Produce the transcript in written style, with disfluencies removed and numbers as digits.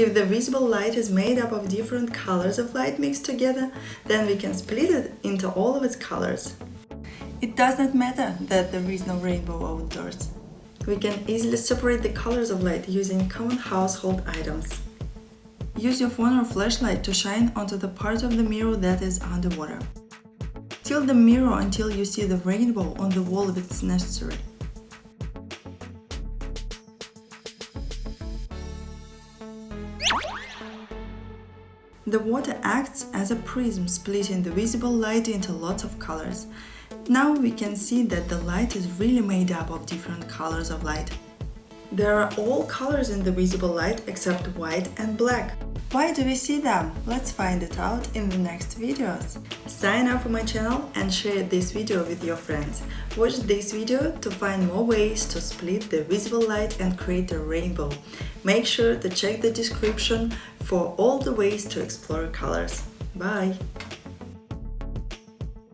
If the visible light is made up of different colors of light mixed together, then we can split it into all of its colors. It does not matter that there is no rainbow outdoors. We can easily separate the colors of light using common household items. Use your phone or flashlight to shine onto the part of the mirror that is underwater. Tilt the mirror until you see the rainbow on the wall if it's necessary. The water acts as a prism, splitting the visible light into lots of colors. Now we can see that the light is really made up of different colors of light. There are all colors in the visible light except white and black. Why do we see them? Let's find it out in the next videos. Sign up for my channel and share this video with your friends. Watch this video to find more ways to split the visible light and create a rainbow. Make sure to check the description for all the ways to explore colors. Bye!